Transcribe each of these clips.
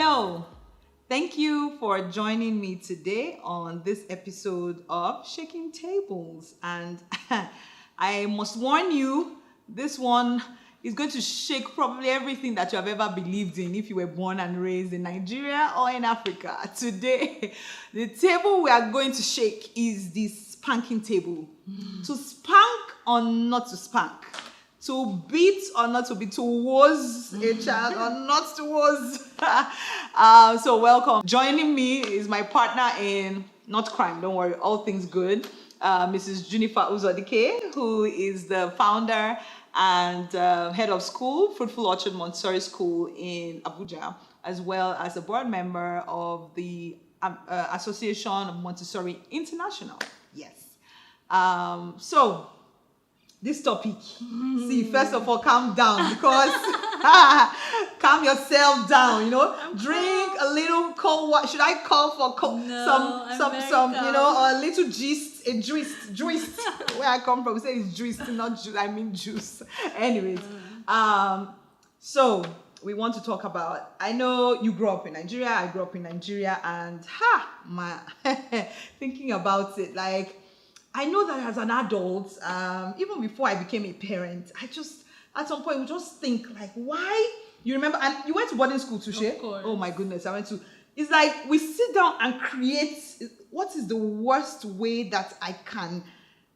Hello. Thank you for joining me today on this episode of Shaking Tables. And I must warn you, this one is going to shake probably everything that you have ever believed in if you were born and raised in Nigeria or in Africa. Today, the table we are going to shake is the spanking table. To spank or not to spank. To beat or not to beat, to woz a child or not to woz. So welcome. Joining me is my partner in not crime, don't worry, all things good, Mrs. Junifer Uzodike, who is the founder and head of school, Fruitful Orchard Montessori School in Abuja, as well as a board member of the Association of Montessori International. Yes. So this topic, see, first of all, calm down, because calm yourself down, drink a little cold water. Should I call for some, or a little gist, a juice, where I come from, say it's juice, not juice, I mean juice. Anyways, so we want to talk about, I know you grew up in Nigeria, I grew up in Nigeria, and thinking about it, like, I know that as an adult, even before I became a parent, I just, at some point, we just think, like, why? You remember, and you went to boarding school too, Shay? Of course. Oh my goodness, I went to, it's like, we sit down and create, what is the worst way that I can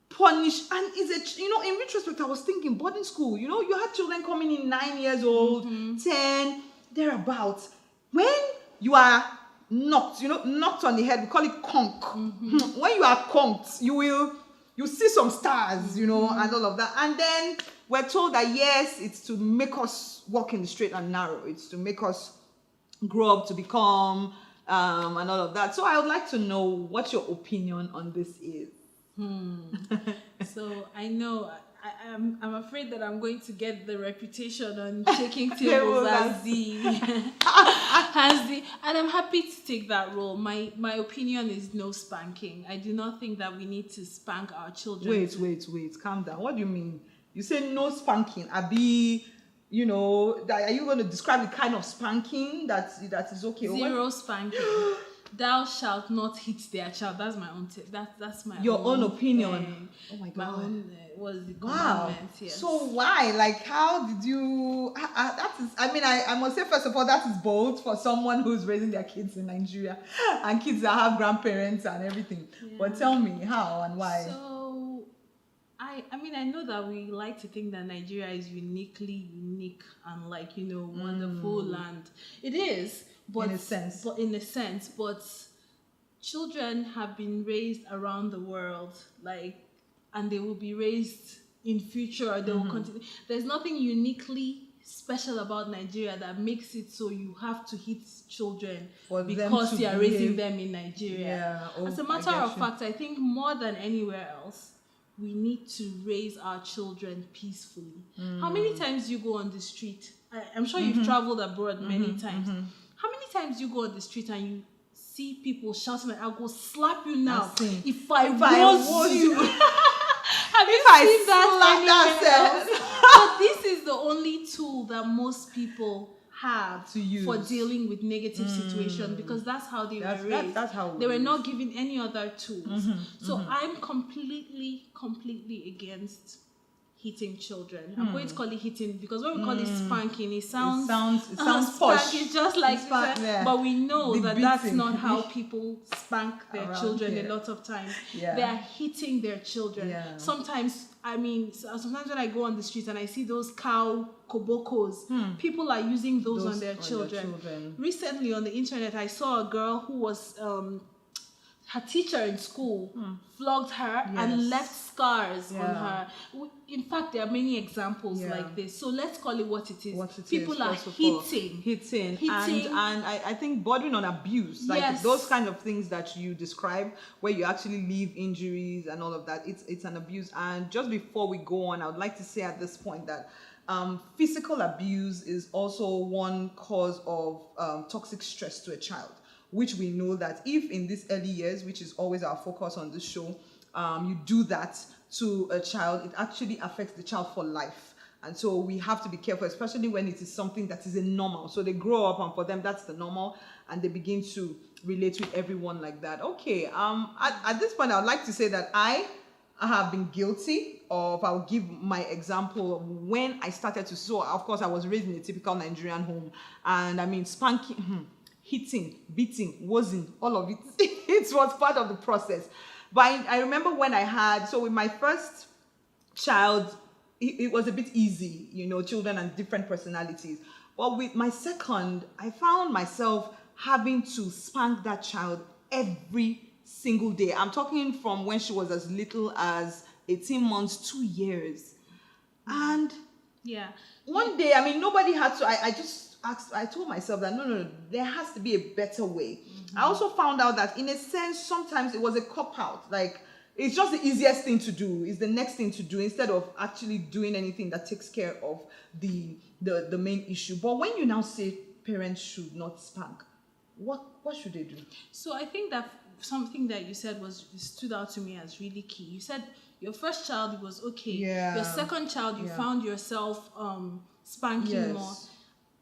punish? And is it, in retrospect, I was thinking, boarding school, you had children coming in 9 years old, 10, thereabouts. When you are knocked on the head, we call it conk. When you are conked, you see some stars, and all of that. And then we're told that yes, it's to make us walk in the straight and narrow. It's to make us grow up to become and all of that. So I would like to know what your opinion on this is. So I know I'm afraid that I'm going to get the reputation on shaking tables as the and I'm happy to take that role. My opinion is no spanking. I do not think that we need to spank our children. Wait, calm down. What do you mean? You say no spanking. Abi, are you going to describe the kind of spanking that is okay? Zero spanking. Thou shalt not hit their child. That's my own. That's my your own opinion. Oh my God. My own was the wow. commandment. Yes. So why? Like, how did you? That is. I mean, I must say first of all, that is bold for someone who's raising their kids in Nigeria and kids that have grandparents and everything. Yeah. But tell me how and why. So, I know that we like to think that Nigeria is uniquely unique and wonderful, and it is. But in a sense, but children have been raised around the world, and they will be raised in future. They will continue. There's nothing uniquely special about Nigeria that makes it so you have to hit children because you are raising them in Nigeria. Yeah. As a matter of fact, I think more than anywhere else, we need to raise our children peacefully. How many times you go on the street? I'm sure you've traveled abroad many times. How many times you go on the street and you see people shouting, like, I'll go slap you now if I was you. Have you seen that anywhere? But this is the only tool that most people have to use for dealing with negative situations, because that's how they were raised. That's how they were not given any other tools. I'm completely against hitting children. I'm going to call it hitting because when we call it spanking, it sounds posh. It's just like but we know that's not how people spank their children. A lot of times they are hitting their children. Sometimes when I go on the street and I see those cow kobokos, people are using those on their children. Recently on the internet, I saw a girl who was her teacher in school flogged her and left scars on her. In fact, there are many examples like this. So let's call it what it is. People are hitting. And I think bordering on abuse, like those kind of things that you describe, where you actually leave injuries and all of that, it's an abuse. And just before we go on, I would like to say at this point that physical abuse is also one cause of toxic stress to a child, which we know that if in these early years, which is always our focus on this show, you do that to a child, it actually affects the child for life. And so we have to be careful, especially when it is something that is a normal. So they grow up and for them that's the normal, and they begin to relate with everyone like that. Okay, at this point I would like to say that I have been guilty of, I'll give my example of when I started to, so of course I was raised in a typical Nigerian home, and I mean spanking, hitting, beating, wasn't, all of it, it was part of the process. But I remember when I had, so with my first child, it was a bit easy, you know, children and different personalities. But with my second, I found myself having to spank that child every single day. I'm talking from when she was as little as 18 months, 2 years. And yeah, one day, I mean, nobody had to, I just asked, I told myself that no, there has to be a better way. I also found out that in a sense, sometimes it was a cop-out. Like, it's just the easiest thing to do, is the next thing to do, instead of actually doing anything that takes care of the main issue. But when you now say parents should not spank, what should they do? So I think that something that you said stood out to me as really key. You said your first child was okay. Yeah. Your second child, you found yourself spanking more.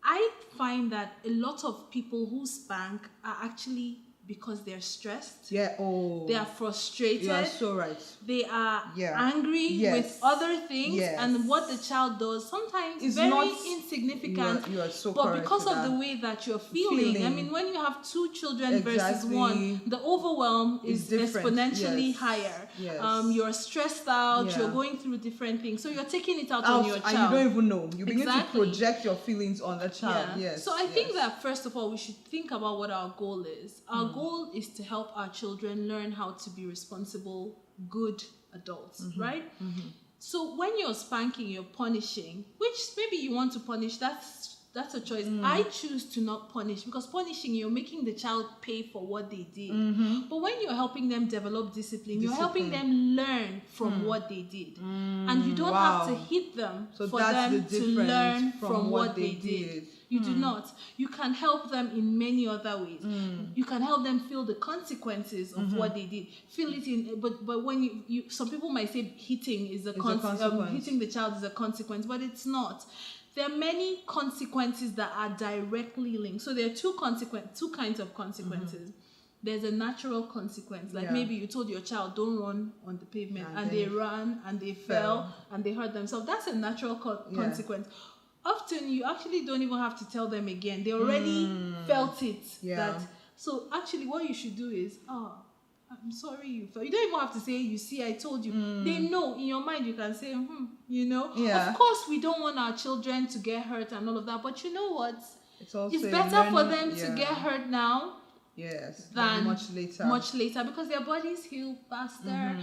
I find that a lot of people who spank are actually because they're stressed. Yeah. Oh. They are frustrated. You are so right. They are angry with other things, and what the child does sometimes is very not insignificant. You are so but correct because with of that. the way that you're feeling, I mean, when you have 2 children versus 1, the overwhelm is exponentially higher. Yes. You're stressed out. You're going through different things, so you're taking it out on your child, and you don't even know. You begin to project your feelings on the child. Yes. So I think that first of all, we should think about what our goal is. Our goal is to help our children learn how to be responsible, good adults, right? So when you're spanking, you're punishing, which maybe you want to punish, that's a choice. I choose to not punish, because punishing, you're making the child pay for what they did. But when you're helping them develop discipline, you're helping them learn from what they did. And you don't have to hit them for them to learn from what they did. You do not. You can help them in many other ways. You can help them feel the consequences of what they did. Feel it in, but when you some people might say hitting is a consequence. Hitting the child is a consequence, but it's not. There are many consequences that are directly linked. So there are two kinds of consequences. There's a natural consequence, like maybe you told your child don't run on the pavement, and they ran and they fell and they hurt themselves. That's a natural consequence. Often you actually don't even have to tell them again. They already felt it. So actually what you should do is, I'm sorry you fell. You don't even have to say, you see, I told you. They know. In your mind you can say, you know. Of course we don't want our children to get hurt and all of that, but you know what? It's better for them to get hurt now than much later, because their bodies heal faster.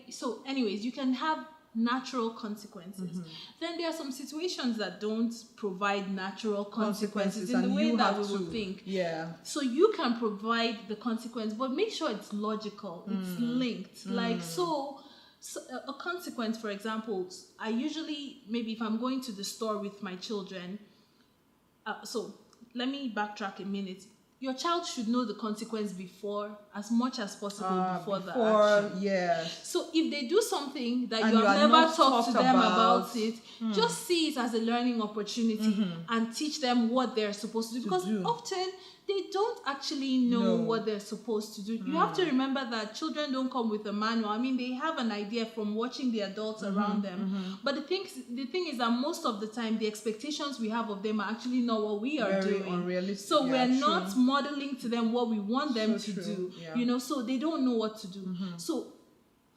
So anyways, you can have natural consequences. Then there are some situations that don't provide natural consequences in the way that we would think. So you can provide the consequence, but make sure it's logical, it's linked. Like so a consequence, for example, I usually, maybe if I'm going to the store with my children, so let me backtrack a minute. Your child should know the consequence as much as possible before the action. So if they do something that you have never talked to them about it, just see it as a learning opportunity and teach them what they're supposed to do. Because often they don't actually know what they're supposed to do. You have to remember that children don't come with a manual. I mean, they have an idea from watching the adults around them. But the thing is that most of the time, the expectations we have of them are actually not what we are doing. Unrealistic. So we're not modeling to them what we want them to do. You know, so they don't know what to do. So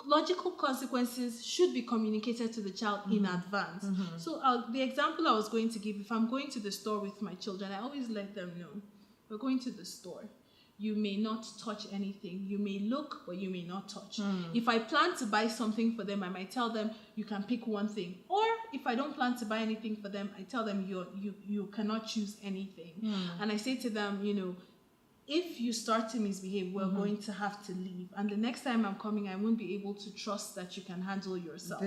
logical consequences should be communicated to the child in advance. So the example I was going to give, if I'm going to the store with my children, I always let them know, we're going to the store. You may not touch anything. You may look, but you may not touch. If I plan to buy something for them, I might tell them, you can pick one thing. Or if I don't plan to buy anything for them, I tell them, you cannot choose anything. And I say to them, you know, if you start to misbehave, we're going to have to leave. And the next time I'm coming, I won't be able to trust that you can handle yourself.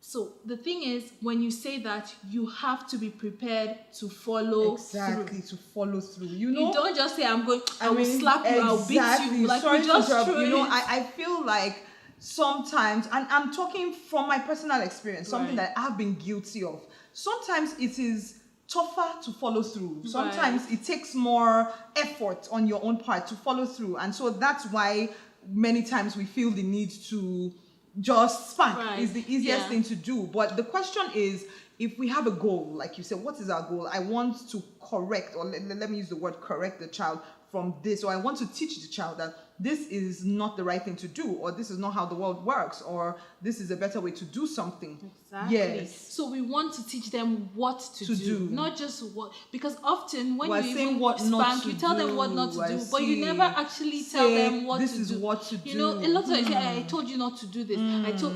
So the thing is, when you say that, you have to be prepared to follow through. To follow through. You know, you don't just say, I will slap you, I'll beat you. Like, sorry we just to interrupt. throw You know, it. I feel like sometimes, and I'm talking from my personal experience, something Right. that I've been guilty of. Sometimes it is tougher to follow through. Sometimes Right. it takes more effort on your own part to follow through. And so that's why many times we feel the need to just spank. Right. Is the easiest Yeah. thing to do. But the question is, if we have a goal, like you said, what is our goal? I want to correct, or let me use the word correct the child from this, or I want to teach the child that this is not the right thing to do, or this is not how the world works, or this is a better way to do something. Exactly. Yes. So we want to teach them what to do, not just what. Because often when We're you saying even what not spank, to you tell them do. what not to I do, but you see. never actually Say, tell them what this to is do. what to You know, do. a lot of times you say, I told you not to do this.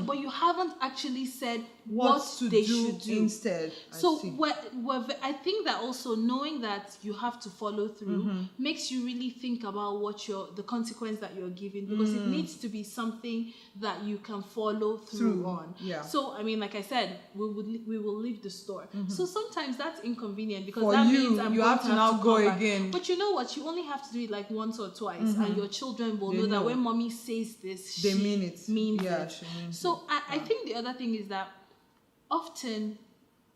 But you haven't actually said what to they do should do instead. So I think that also knowing that you have to follow through makes you really think about what the consequence that you're giving, because it needs to be something that you can follow through on. Yeah. So I mean, like I said, we will leave the store. So sometimes that's inconvenient, because For that you, means I'm you going have to now come go back. again. But you know what? You only have to do it like once or twice, and your children will They know know. that when mommy says this, They she mean it. Means Yeah, it. she means so it. I think the other thing is that often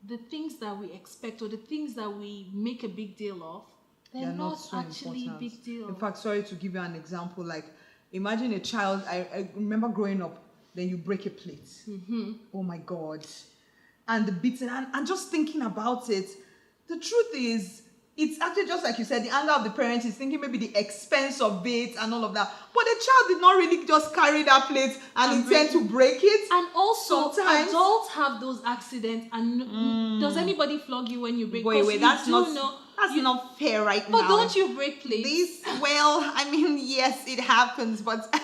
the things that we expect, or the things that we make a big deal of, they're not so actually important. big deal. In fact, sorry to give you an example, like imagine a child, I remember growing up, then you break a plate. Oh my God. And the beating, and just thinking about it, the truth is, it's actually just like you said, the anger of the parents is thinking maybe the expense of it and all of that. But the child did not really just carry that plate and intend to break it. And also, sometimes adults have those accidents. And does anybody flog you when you break? Wait, that's not fair right now. But don't you break plates? Well, I mean, yes, it happens, but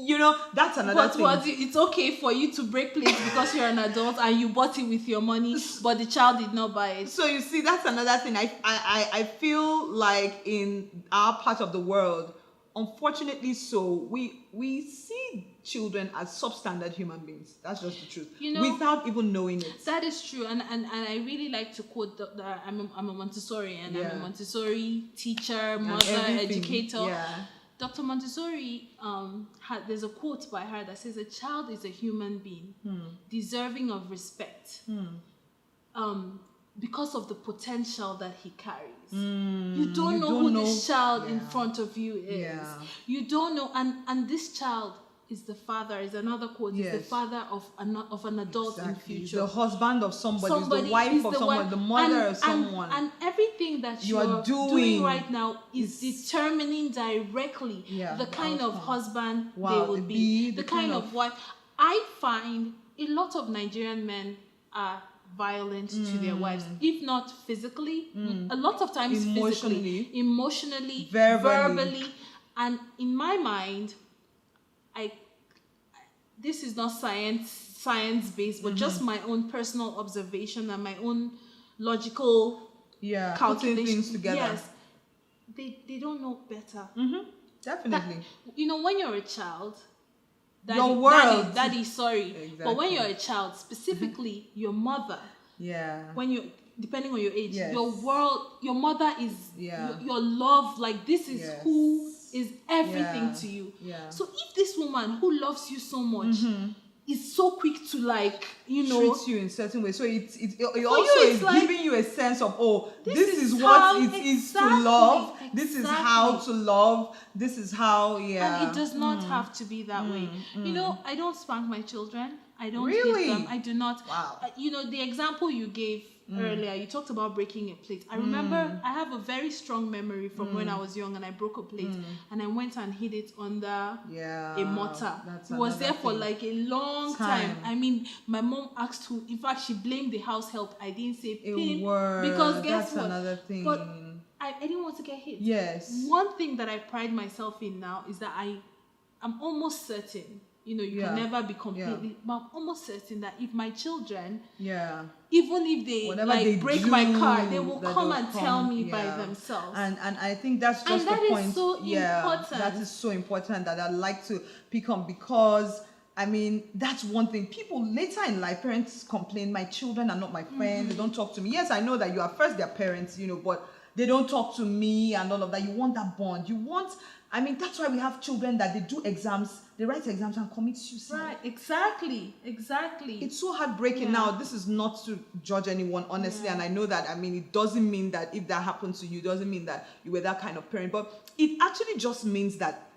you know, that's another thing. But it's okay for you to break plates because you're an adult and you bought it with your money, but the child did not buy it. So you see, that's another thing. I feel like in our part of the world, unfortunately, so we see children as substandard human beings. That's just the truth. You know, without even knowing it. That is true, and I really like to quote I'm a Montessorian. I'm a Montessori teacher, mother, educator. Yeah. Dr. Montessori, there's a quote by her that says, "A child is a human being, deserving of respect, because of the potential that he carries." You don't know who this child in front of you is. Yeah. You don't know, and this child is the father, is another quote, is the father of an adult in future. The husband of somebody, is the wife of someone, the mother of someone. And everything that you are doing right now is determining directly the kind of husband they will be, the kind of wife. I find a lot of Nigerian men are violent to their wives, if not physically, a lot of times emotionally, verbally. And in my mind, this is not science based, but just my own personal observation and my own logical calculation. Things together. Yes, they don't know better. Definitely. When you're a child, your world, daddy, sorry, exactly. But when you're a child, specifically your mother, when you, depending on your age, your world, your mother is your love. Like, this is who is everything to you. So if this woman who loves you so much is so quick to treat you in certain ways, so it also is like, giving you a sense of, this is what it is to love. This is how to love. This is how and it does not have to be that way. I don't spank my children. I don't hit them. I do not. Wow. The example you gave earlier, you talked about breaking a plate. I remember I have a very strong memory from when I was young, and I broke a plate and I went and hid it under a mortar. It was there for like a long time. I mean, my mom asked who. In fact, she blamed the house help. I didn't say pin because guess what? Another thing. But I didn't want to get hit. Yes. One thing that I pride myself in now is that I'm almost certain. You can never be completely, but I'm almost certain that if my children, even if they break my car, they will come and tell me by themselves. And I think that's just the point. Is so important. That is so important that I'd like to pick on, because I mean, that's one thing. People later in life, parents complain, my children are not my friends, they don't talk to me. Yes, I know that you are first their parents, but they don't talk to me and all of that. You want that bond. You want, I mean, that's why we have children that they do exams, they write exams and commit suicide. Right, exactly. It's so heartbreaking. Now, this is not to judge anyone, honestly, and I know that, I mean, it doesn't mean that if that happened to you, it doesn't mean that you were that kind of parent, but it actually just means that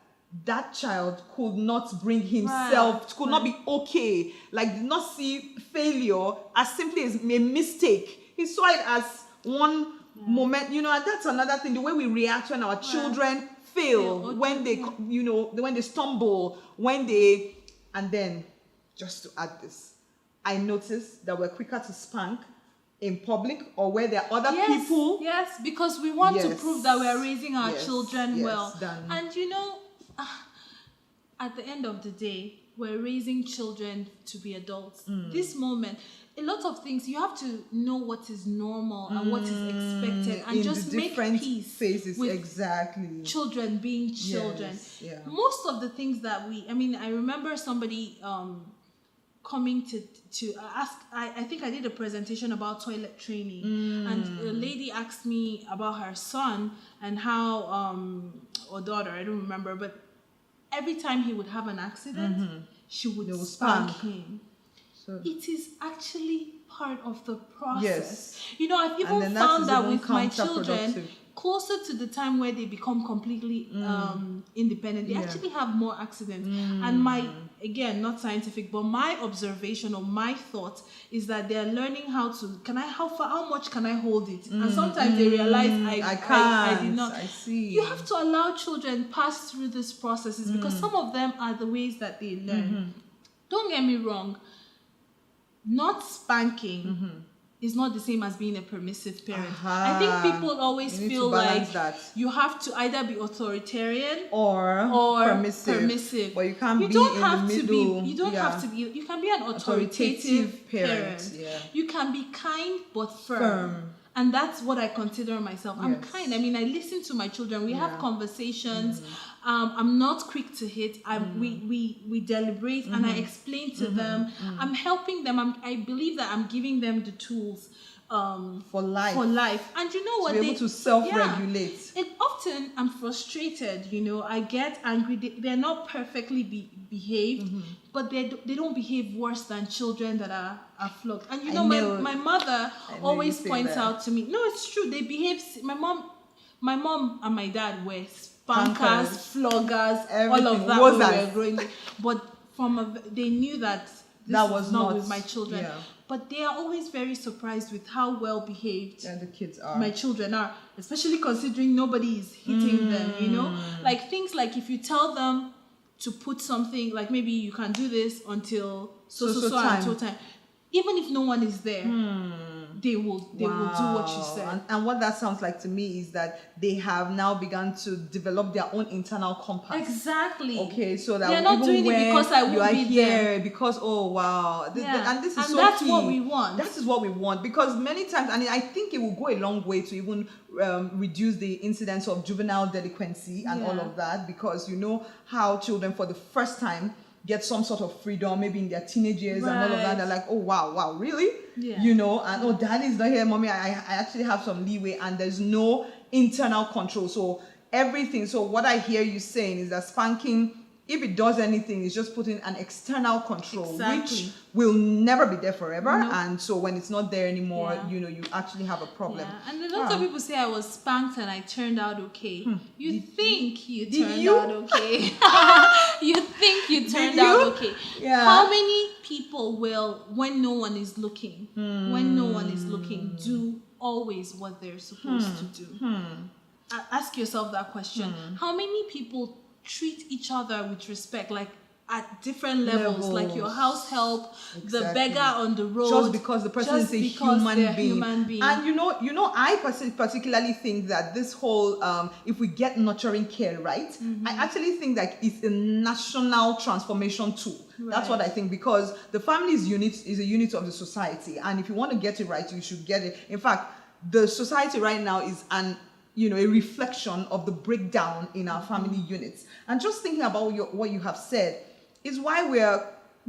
that child could not bring himself, could not be okay, like did not see failure as simply as a mistake. He saw it as one moment, and that's another thing, the way we react when our children fail, when they, when they stumble, and then, just to add this, I noticed that we're quicker to spank in public or where there are other people. Yes, because we want to prove that we're raising our children well. And at the end of the day, we're raising children to be adults. This moment, a lot of things, you have to know what is normal and what is expected, and just make peace phases, with children being children. Most of the things that I remember somebody coming to ask, I think I did a presentation about toilet training, and a lady asked me about her son and how, or daughter, I don't remember, but every time he would have an accident, she would spank him. So it is actually part of the process. I've even found that with my children, closer to the time where they become completely independent, they actually have more accidents. And again, not scientific, but my observation or my thought is that they're learning how much can I hold it? And sometimes they realize I did not. I see. You have to allow children pass through these processes because some of them are the ways that they learn. Don't get me wrong. Not spanking is not the same as being a permissive parent. I think people always feel like you have to either be authoritarian or permissive. But you can't be in the middle. You don't have to be. You can be an authoritative parent. You can be kind but firm. And that's what I consider myself. I'm kind. I listen to my children. We have conversations. I'm not quick to hit. We deliberate and I explain to them. I'm helping them. I believe that I'm giving them the tools for life. And you know what? To be able to self-regulate. And often I'm frustrated. I get angry. They're not perfectly behaved, but they don't behave worse than children that are flogged. And my mother always points out to me. No, it's true. They behave. My mom and my dad were spankers, floggers, everything. All of that when we were growing up. But they knew that this was not with my children. But they are always very surprised with how well behaved the kids are. My children are, especially considering nobody is hitting them, Like things like if you tell them to put something, like maybe you can do this until so time. Even if no one is there, they will do what you said. And what that sounds like to me is that they have now begun to develop their own internal compass. Exactly. Okay, so that they're not doing it because I won't be there. Because and this is so that's key. what we want. That is what we want, because many times, and I think it will go a long way to even reduce the incidence of juvenile delinquency and all of that, because you know how children for the first time get some sort of freedom, maybe in their teenage years and all of that. They're like, oh, wow, really? And oh, daddy's not here, mommy, I actually have some leeway, and there's no internal control. So everything, so what I hear you saying is that spanking, if it does anything, it's just putting an external control, which will never be there forever. And so when it's not there anymore, you actually have a problem. And a lot of people say I was spanked and I turned out okay. You think you turned out okay. You think you turned out okay. How many people will, when no one is looking, do always what they're supposed to do? Ask yourself that question. How many people treat each other with respect, like at different levels, like your house help, the beggar on the road, just because the person is a human being. And you know, I particularly think that this whole if we get nurturing care right, I actually think that it's a national transformation tool. That's what I think, because the family is a unit of the society, and if you want to get it right, you should get it. In fact, the society right now is a reflection of the breakdown in our family units. And just thinking about what you have said is why we're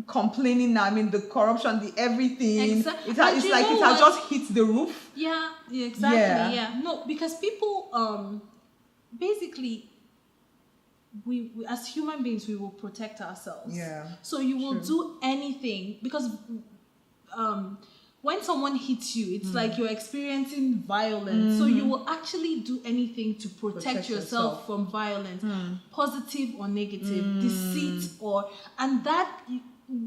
complaining now. I mean, the corruption, the everything. Exactly. It's like it has just hit the roof. Yeah, exactly. Yeah. No, because people basically we as human beings we will protect ourselves. Yeah. So you will do anything because when someone hits you, it's like you're experiencing violence. So you will actually do anything to protect yourself from violence, positive or negative, deceit and that.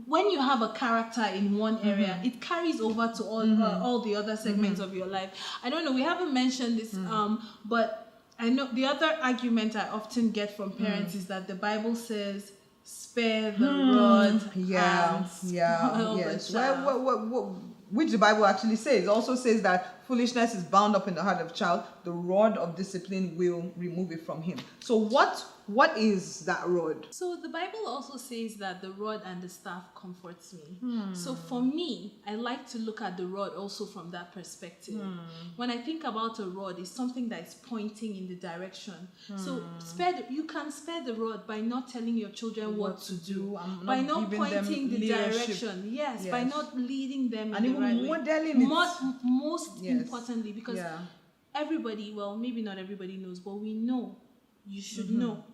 When you have a character in one area, it carries over to all the other segments of your life. I don't know, we haven't mentioned this, but I know the other argument I often get from parents is that the Bible says, spare the rod and spoil the child. Which the Bible actually says. It also says that foolishness is bound up in the heart of a child. The rod of discipline will remove it from him. So what is that rod? So the Bible also says that the rod and the staff comforts me. So for me, I like to look at the rod also from that perspective. When I think about a rod, it's something that is pointing in the direction. So you can spare the rod by not telling your children what to do, by not pointing the direction. Yes, by not leading them in the right way. Modeling it. Most importantly, because everybody, well, maybe not everybody knows, but we know. You should know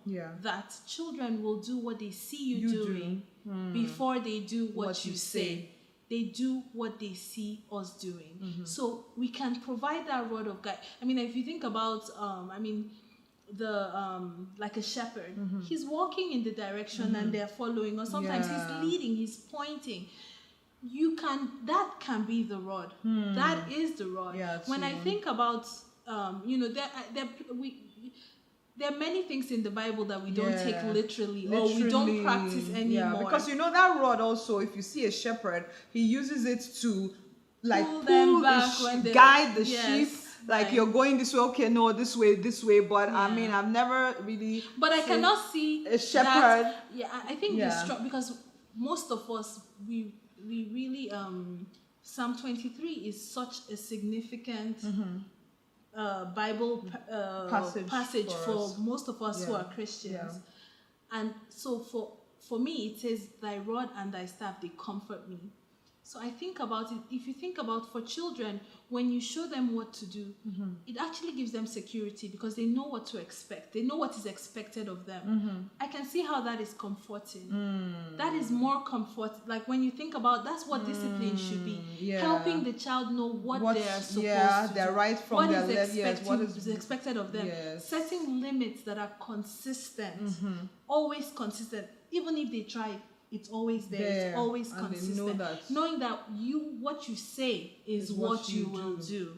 that children will do what they see you doing before they do what you say. They do what they see us doing. So we can provide that rod of guide. I mean, if you think about, like a shepherd, he's walking in the direction and they're following, or sometimes he's leading, he's pointing. That can be the rod. That is the rod. When I think about, there are many things in the Bible that we don't take literally, or we don't practice anymore. Because that rod also, if you see a shepherd, he uses it to like guide the sheep. Like you're going this way, okay, no, this way. But I mean, I've never really. But I cannot see a shepherd. I think it's strong because most of us we really Psalm 23 is such a significant. Bible passage for most of us who are Christians. And so for me, it says, thy rod and thy staff, they comfort me. So I think about it, if you think about for children, when you show them what to do, it actually gives them security because they know what to expect. They know what is expected of them. I can see how that is comforting. That is more comfort. Like when you think about, that's what discipline should be. Helping the child know what they are supposed to do. They're right from their level. What is expected of them. Setting limits that are consistent. Always consistent. Even if they try, it's always there. It's always consistent. Knowing that what you say is what you will do.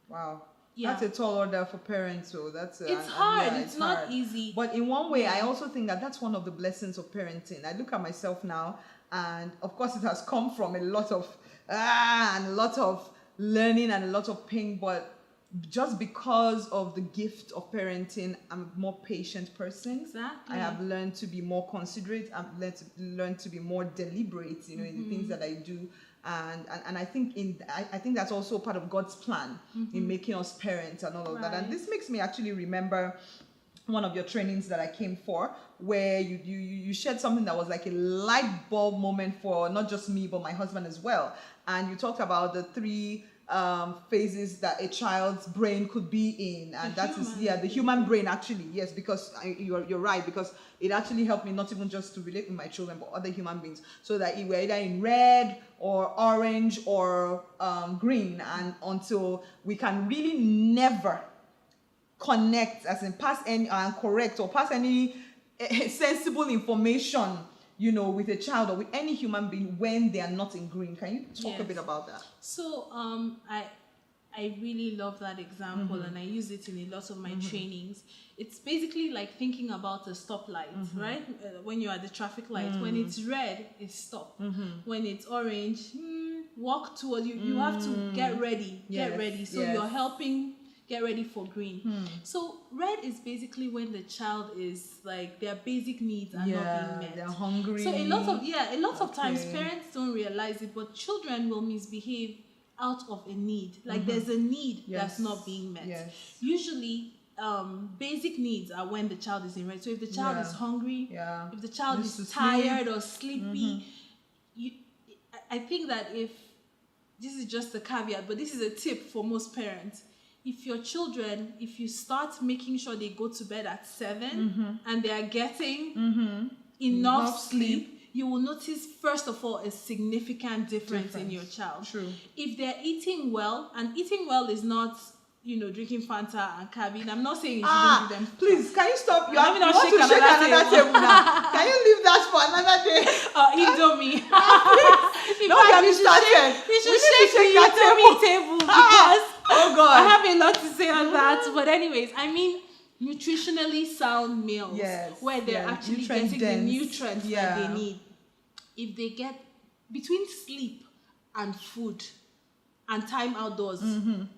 Wow. That's a tall order for parents. So it's hard. It's not easy. But in one way, I also think that that's one of the blessings of parenting. I look at myself now, and of course, it has come from a lot of and a lot of learning and a lot of pain. But just because of the gift of parenting, I'm a more patient person. Exactly. I have learned to be more considerate. I've learned to be more deliberate, in the things that I do. And I think I think that's also part of God's plan in making us parents and all of that. And this makes me actually remember one of your trainings that I came for, where you shared something that was like a light bulb moment for not just me but my husband as well. And you talked about the 3 phases that a child's brain could be in, and the human brain actually, yes, because you're right, because it actually helped me not even just to relate with my children but other human beings, so that we're either in red or orange or green, and until we can really never connect, as in pass any correct or pass any sensible information, with a child or with any human being when they are not in green. Can you talk a bit about that? So I really love that example, and I use it in a lot of my trainings. It's basically like thinking about a stoplight, right? When you're at the traffic light, when it's red, it's stop. When it's orange, walk towards you. You have to get ready, So you're helping get ready for green. So red is basically when the child is like, their basic needs are not being met. They're hungry. So a lot of times parents don't realize it, but children will misbehave out of a need. Like there's a need that's not being met. Usually basic needs are when the child is in red. So if the child is hungry, if the child is tired or sleepy, I think that if this is just a caveat, but this is a tip for most parents. If your children, if you start making sure they go to bed at 7 and they are getting enough sleep, you will notice, first of all, a significant difference in your child. True. If they're eating well, and eating well is not, drinking Fanta and cabin. I'm not saying you shouldn't do them. Please, can you stop? You want to shake another table now. Can you leave that for another day? Indomie. Don't get me started. You should shake the Indomie table because oh God, I have a lot to say on that. But anyways, I mean, nutritionally sound meals where they're actually getting the nutrients that they need. If they get between sleep and food and time outdoors,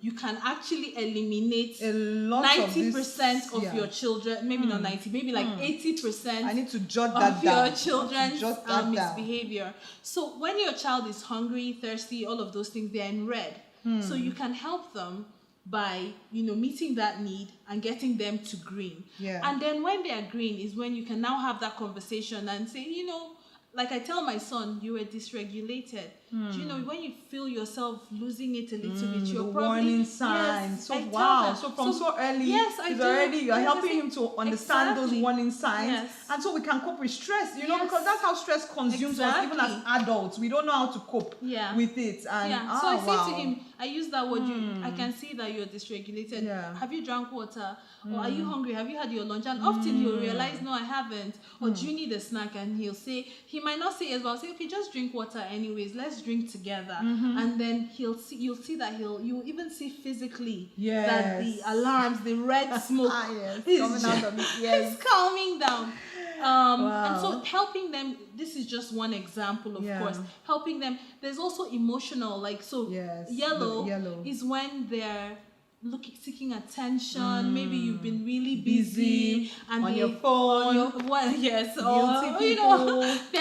you can actually eliminate 90% of your children, maybe not 90, maybe like 80%. I need to jot that down. Your children's misbehavior. So when your child is hungry, thirsty, all of those things, they're in red. So you can help them by meeting that need and getting them to green. And then when they are green is when you can now have that conversation and say, like I tell my son, you were dysregulated. Do you know when you feel yourself losing it a little bit, you're the probably warning signs. Yes, so wow, so from so early, you're helping him to understand those warning signs, and so we can cope with stress. Because that's how stress consumes us. Even as adults, we don't know how to cope with it. And so I say to him, I use that word. I can see that you're dysregulated. Have you drank water? Or are you hungry? Have you had your lunch? And often he'll realize, no, I haven't. Or do you need a snack? And he'll say, he might not say yes, but I'll say, okay, just drink water anyways. Let's drink together. And then you'll see that you'll even see physically that the alarms, the red smoke is coming out of it. It's calming down. And so helping them, this is just one example, of course. Helping them, there's also emotional, yellow is when they're seeking attention. Maybe you've been really busy and on your phone. There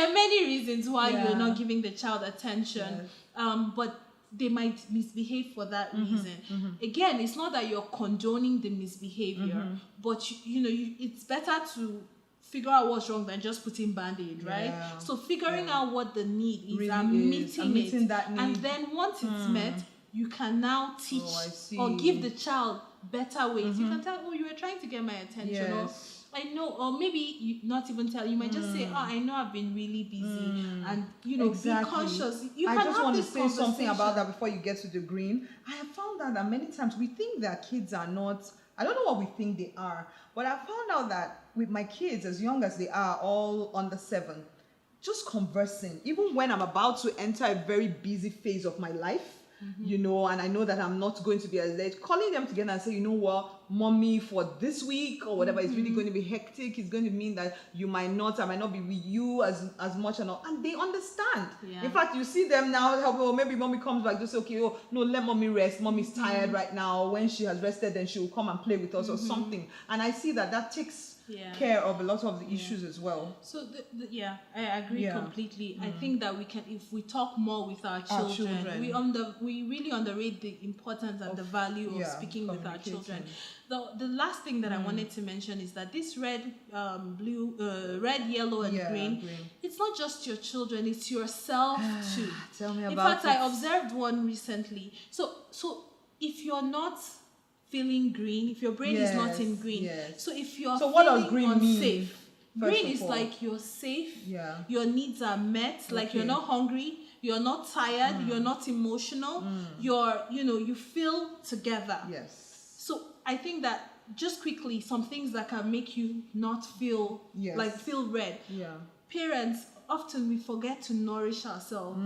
are many reasons why you're not giving the child attention. But they might misbehave for that reason. Again, it's not that you're condoning the misbehavior, but it's better to figure out what's wrong than just putting Band-Aid, right? So figuring out what the need is, really and meeting that need. And then once it's met, you can now teach or give the child better ways. You can tell, you were trying to get my attention, or I know, or maybe you not even tell. You might just say, I know I've been really busy, and be conscious. I just want to say something about that before you get to the green. I have found out that many times we think that kids are not. I don't know what we think they are, but I found out that with my kids, as young as they are, all under 7, just conversing, even when I'm about to enter a very busy phase of my life. And I know that I'm not going to be as late, calling them together and say, mommy, for this week or whatever, it's really going to be hectic. It's going to mean that I might not be with you as much and they understand. In fact, you see them now, maybe mommy comes back, just say, okay, no, let mommy rest. Mommy's tired right now. When she has rested, then she will come and play with us or something. And I see that takes care of a lot of the issues as well. So I agree completely. I think that we can, if we talk more with our children. We really underrate the importance and the value of speaking with our children. The last thing that I wanted to mention is that this red, yellow, and green, it's not just your children, it's yourself too. Tell me about it. In fact, I observed one recently. So if you're not feeling green, if your brain is not in green, so if you're what does green unsafe, green is like you're safe, your needs are met, like you're not hungry, you're not tired, you're not emotional, you feel together. So I think that just quickly, some things that can make you not feel feel red. Parents, often we forget to nourish ourselves.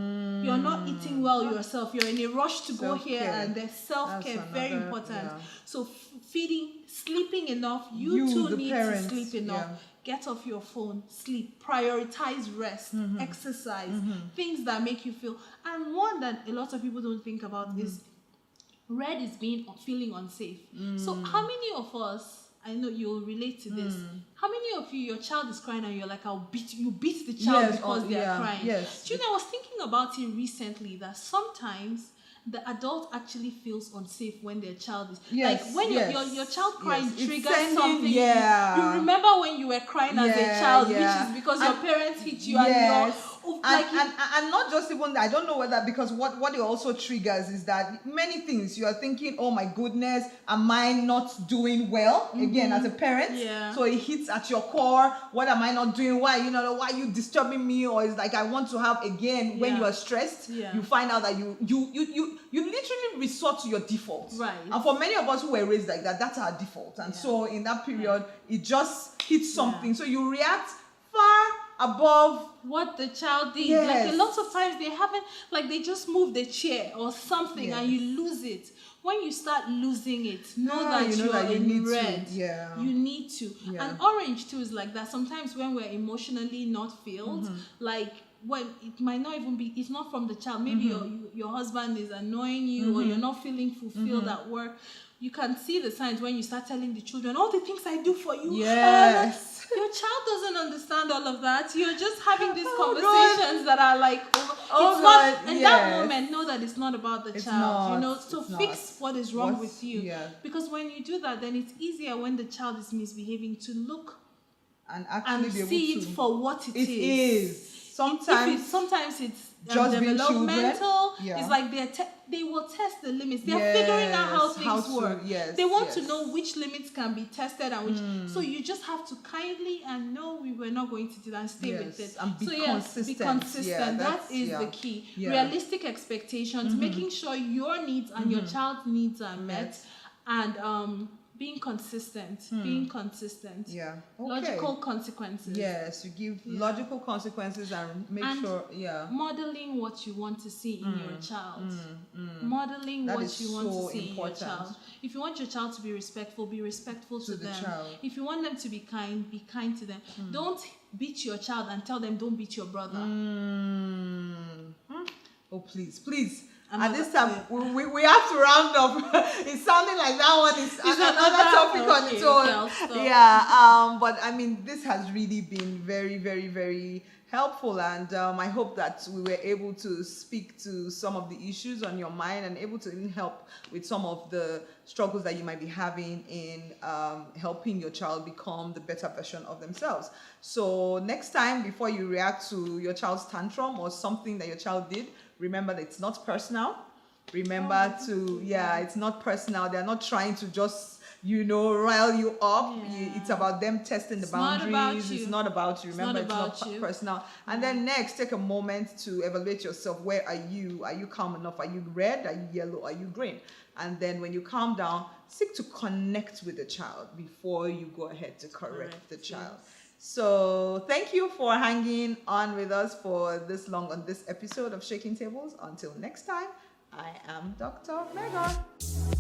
You're not eating well yourself. You're in a rush to go here, and there's self-care, very important. So feeding, sleeping enough. You too need to sleep enough. Get off your phone, sleep, prioritize rest, exercise, things that make you feel. And one that a lot of people don't think about is red is feeling unsafe. So how many of us, I know you'll relate to this. How many of you, your child is crying and you're like, I'll beat you, beat the child because they're crying? Do you know, I was thinking about it recently that sometimes the adult actually feels unsafe when their child is like when your child crying triggers something. You remember when you were crying as a child, which is because your parents hit you and And not just even that, I don't know whether, because what it also triggers is that many things you are thinking, oh my goodness, am I not doing well? Again, as a parent. Yeah. So it hits at your core. What am I not doing? Why are you disturbing me? Or it's like, I want to have, again, when you are stressed, you find out that you literally resort to your default. Right. And for many of us who were raised like that, that's our default. And so in that period, it just hits something. So you react far above what the child did. Yes. Like a lot of times they haven't, like they just moved the chair or something and you lose it. When you start losing it, know that you are in red. You need to. And orange too is like that. Sometimes when we're emotionally not filled, like when it might not even be, it's not from the child. Maybe your husband is annoying you or you're not feeling fulfilled at work. You can see the signs when you start telling the children all the things I do for you. Yes. Your child doesn't understand all of that. You're just having these conversations that are like, that moment, know that it's not about the child. So fix what is wrong with you. Yeah. Because when you do that, then it's easier when the child is misbehaving to look and actually be able see to it for what it is. Sometimes it's just developmental. It's like they will test the limits. They're figuring out how things work. They want to know which limits can be tested and which. So you just have to kindly and know we were not going to do that and stay with it. And be consistent. Be consistent. Yeah, that is the key. Realistic expectations, making sure your needs and your child's needs are met, and being consistent. Yeah. Okay. Logical consequences. Yes, you give logical consequences and make sure. Yeah. Modeling what you want to see in your child. Modeling that what you want to see important. in your child. If you want your child to be respectful to them. Child. If you want them to be kind to them. Don't beat your child and tell them don't beat your brother. Oh, please. At this time, we have to round up. It's sounding like that one is another topic on its own. But I mean, this has really been very, very, very helpful, and I hope that we were able to speak to some of the issues on your mind and able to even help with some of the struggles that you might be having in helping your child become the better version of themselves. So next time, before you react to your child's tantrum or something that your child did, remember that it's not personal. Remember it's not personal. They're not trying to just, rile you up. It's about them testing the boundaries. It's not about you. Remember, it's not personal. And then next, take a moment to evaluate yourself. Where are you? Are you calm enough? Are you red? Are you yellow? Are you green? And then when you calm down, seek to connect with the child before you go ahead to correct the child. So thank you for hanging on with us for this long on this episode of Shaking Tables. Until next time, I am Dr. Megor.